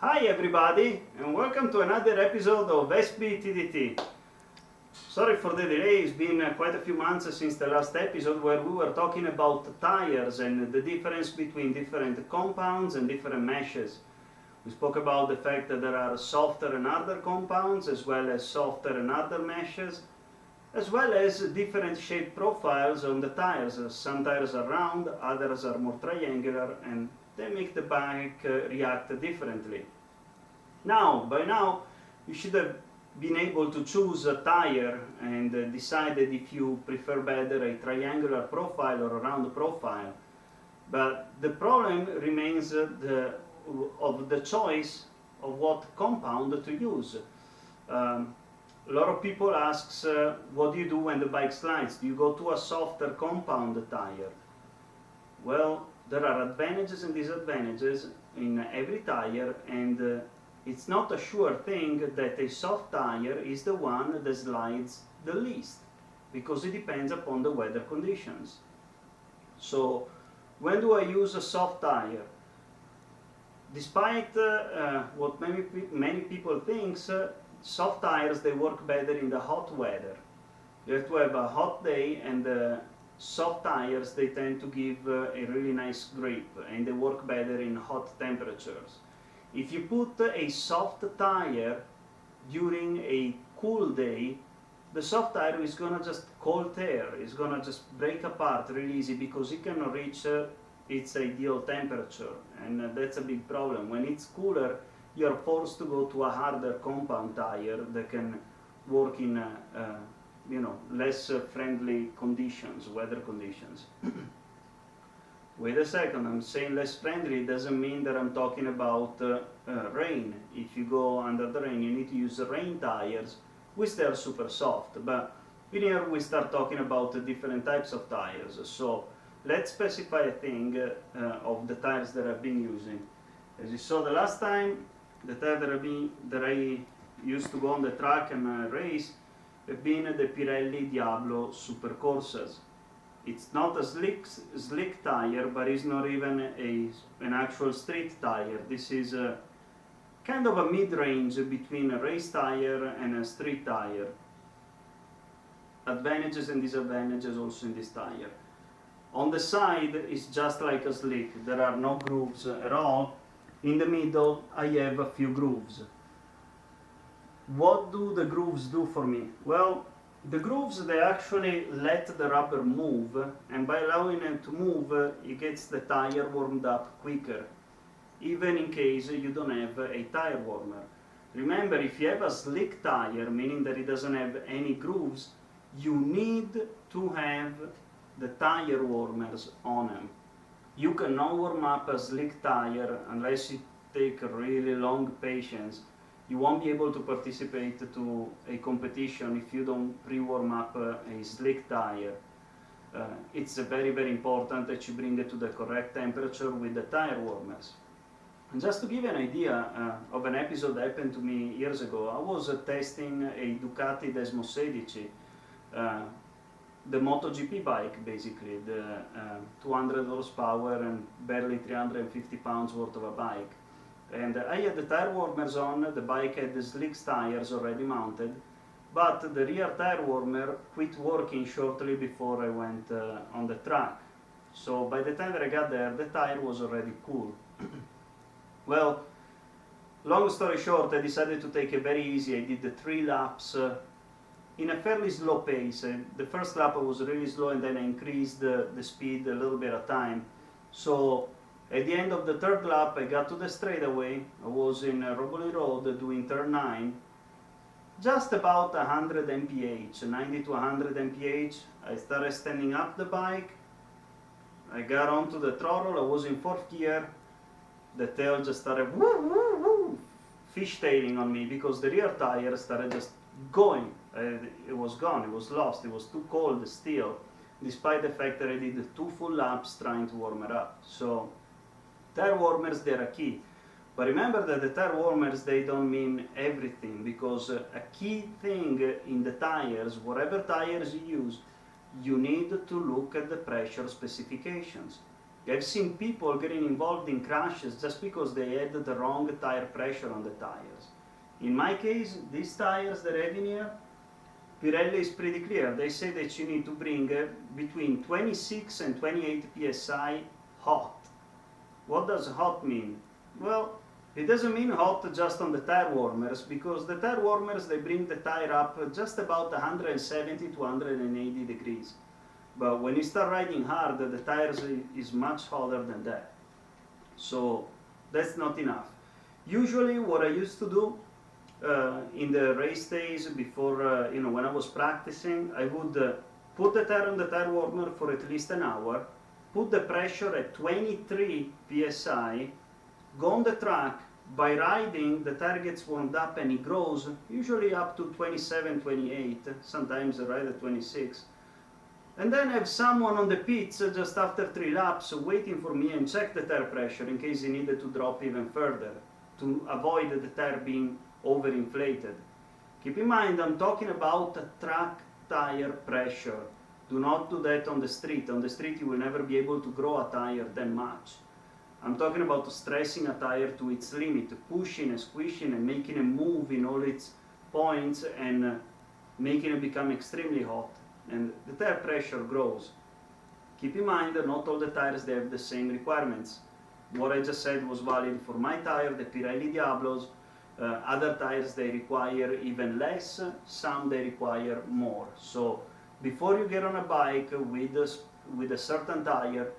Hi everybody, and welcome to another episode of SBTDT. Sorry for the delay, it's been quite a few months since the last episode where we were talking about tires and the difference between different compounds and different meshes. We spoke about the fact that there are softer and harder compounds as well as softer and harder meshes, as well as different shape profiles on the tires. Some tires are round, others are more triangular, and they make the bike react differently. By now, you should have been able to choose a tire and decided if you prefer better a triangular profile or a round profile. But the problem remains of the choice of what compound to use. A lot of people ask, what do you do when the bike slides? Do you go to a softer compound tire? Well, there are advantages and disadvantages in every tire, and it's not a sure thing that a soft tire is the one that slides the least, because it depends upon the weather conditions. So, when do I use a soft tire? Despite what many people think, soft tires, they work better in the hot weather. You have to have a hot day, and soft tires, they tend to give a really nice grip, and they work better in hot temperatures. If you put a soft tire during a cool day, the soft tire is gonna just cold tear, it's gonna just break apart really easy because it cannot reach its ideal temperature, and that's a big problem. When it's cooler, you're forced to go to a harder compound tire that can work in less friendly conditions, weather conditions. Wait a second, I'm saying less friendly doesn't mean that I'm talking about rain. If you go under the rain, you need to use rain tires, which they are super soft. But in here we start talking about different types of tires. So let's specify a thing of the tires that I've been using. As you saw the last time, the tire that I used to go on the track and race have been the Pirelli Diablo Super Corsas. It's not a slick tire, but it's not even an actual street tire. This is a kind of a mid-range between a race tire and a street tire. Advantages and disadvantages also in this tire. On the side, it's just like a slick. There are no grooves at all. In the middle, I have a few grooves. What do the grooves do for me? Well, the grooves, they actually let the rubber move, and by allowing it to move, it gets the tire warmed up quicker, even in case you don't have a tire warmer. Remember, if you have a slick tire, meaning that it doesn't have any grooves, you need to have the tire warmers on them. You cannot warm up a slick tire unless you take really long patience. You won't be able to participate to a competition if you don't pre-warm up a slick tire. It's very, very important that you bring it to the correct temperature with the tire warmers. And just to give you an idea of an episode that happened to me years ago, I was testing a Ducati Desmo 16, the MotoGP bike basically, the 200 horsepower and barely 350 pounds worth of a bike. And I had the tire warmers on, the bike had the slick tires already mounted, but the rear tire warmer quit working shortly before I went on the track. So by the time that I got there, the tire was already cool. Well, long story short, I decided to take it very easy. I did the 3 laps in a fairly slow pace. The first lap I was really slow, and then I increased the speed a little bit at a time. So at the end of the 3rd lap, I got to the straightaway. I was in Roboli Road doing turn 9, just about 100 mph, 90 to 100 mph. I started standing up the bike. I got onto the throttle. I was in 4th gear. The tail just started woo, woo, woo, fishtailing on me because the rear tire started just going. It was gone. It was lost. It was too cold still, despite the fact that I did 2 full laps trying to warm it up. So tire warmers, they're a key. But remember that the tire warmers, they don't mean everything, because a key thing in the tires, whatever tires you use, you need to look at the pressure specifications. I've seen people getting involved in crashes just because they had the wrong tire pressure on the tires. In my case, these tires that I have in here, Pirelli is pretty clear. They say that you need to bring between 26 and 28 psi hot. What does hot mean? Well, it doesn't mean hot just on the tire warmers, because the tire warmers, they bring the tire up just about 170 to 180 degrees. But when you start riding hard, the tires is much hotter than that. So that's not enough. Usually what I used to do in the race days before, when I was practicing, I would put the tire on the tire warmer for at least an hour, put the pressure at 23 psi, go on the track. By riding, the tire gets warmed up and it grows usually up to 27, 28, sometimes I ride at 26. And then I have someone on the pits just after 3 laps waiting for me and check the tire pressure in case he needed to drop even further to avoid the tire being overinflated. Keep in mind, I'm talking about track tire pressure. Do not do that on the street. On the street you will never be able to grow a tire that much. I'm talking about stressing a tire to its limit, pushing and squishing and making it move in all its points and making it become extremely hot. And the tire pressure grows. Keep in mind that not all the tires they have the same requirements. What I just said was valid for my tire, the Pirelli Diablos. Other tires they require even less, some they require more. So before you get on a bike with a certain tire,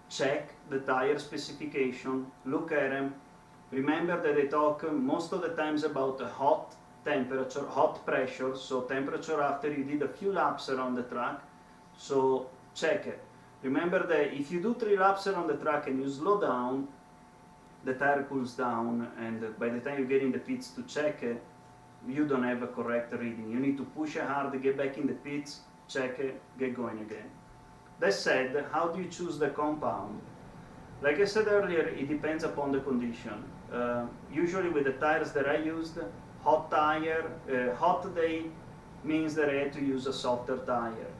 check the tire specification, look at them. Remember that they talk most of the times about the hot temperature, hot pressure, so temperature after you did a few laps around the track. So check it. Remember that if you do 3 laps around the track and you slow down, the tire cools down, and by the time you get in the pits to check it, you don't have a correct reading. You need to push it hard, get back in the pits, check it, get going again. That said, how do you choose the compound? Like I said earlier, it depends upon the condition. Usually with the tires that I used, hot day means that I had to use a softer tire.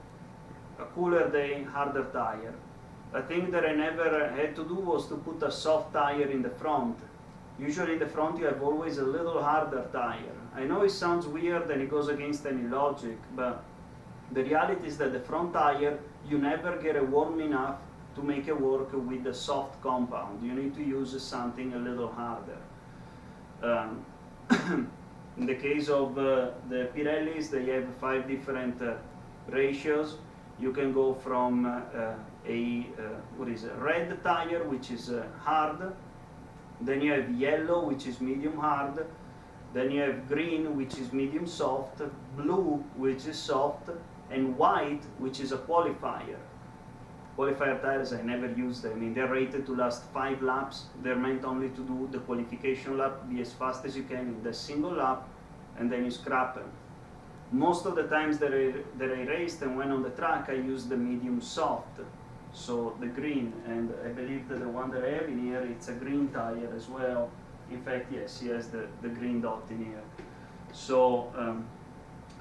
A cooler day, harder tire. A thing that I never had to do was to put a soft tire in the front. Usually in the front you have always a little harder tire. I know it sounds weird and it goes against any logic, but the reality is that the front tire, you never get it warm enough to make it work with the soft compound. You need to use something a little harder. In the case of the Pirellis, they have 5 different ratios. You can go from a red tire, which is hard. Then you have yellow, which is medium hard. Then you have green, which is medium soft. Blue, which is soft. And white, which is a qualifier. Qualifier tires, I never use them. I mean, they're rated to last 5 laps. They're meant only to do the qualification lap, be as fast as you can in the single lap, and then you scrap them. Most of the times that I raced and went on the track, I used the medium soft, so the green, and I believe that the one that I have in here, it's a green tire as well. In fact, yes, he has the green dot in here. So,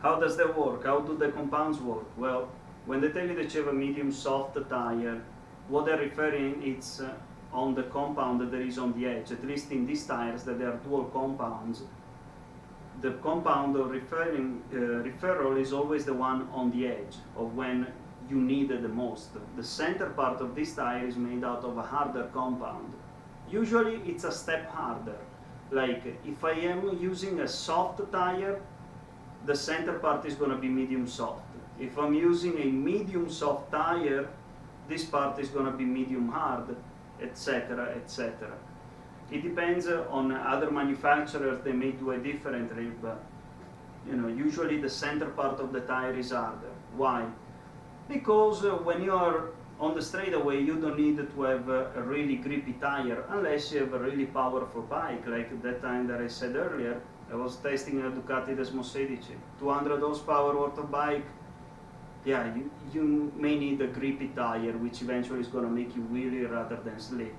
how does that work? How do the compounds work? Well, when they tell you that you have a medium soft tire, what they're referring is on the compound that there is on the edge. At least in these tires, that they are dual compounds. The compound of referral is always the one on the edge of when you need it the most. The center part of this tire is made out of a harder compound. Usually it's a step harder. Like if I am using a soft tire, the center part is going to be medium soft. If I'm using a medium soft tire, this part is going to be medium hard, etc., etc. It depends on other manufacturers. They may do it differently, but usually the center part of the tire is harder. Why? Because when you are on the straightaway, you don't need to have a really grippy tire unless you have a really powerful bike. Like that time that I said earlier, I was testing a Ducati Desmo 16, 200 horsepower worth of bike. Yeah, you may need a grippy tire, which eventually is going to make you wheelie rather than slip.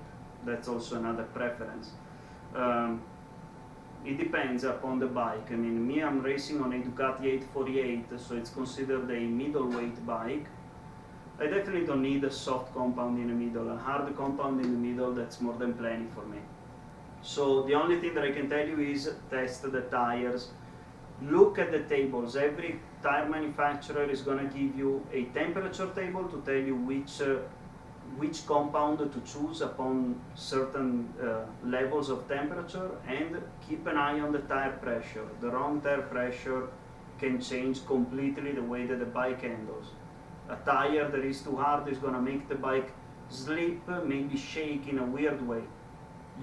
That's also another preference. It depends upon the bike. I mean, me, I'm racing on a Ducati 848, so it's considered a middleweight bike. I definitely don't need a soft compound in the middle. A hard compound in the middle, that's more than plenty for me. So the only thing that I can tell you is test the tires. Look at the tables. Every tire manufacturer is going to give you a temperature table to tell you which compound to choose upon certain levels of temperature, and keep an eye on the tire pressure. The wrong tire pressure can change completely the way that the bike handles. A tire that is too hard is going to make the bike slip, maybe shake in a weird way.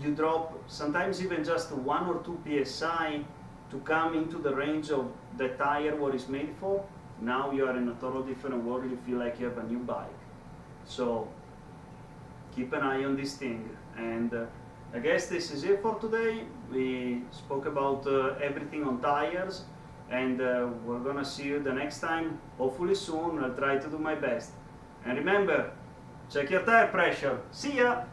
You drop sometimes even just 1 or 2 psi to come into the range of the tire what is made for. Now you are in a totally different world. You feel like you have a new bike. So keep an eye on this thing. And I guess this is it for today. We spoke about everything on tires, and we're gonna see you the next time, hopefully soon. I'll try to do my best. And remember, check your tire pressure. See ya!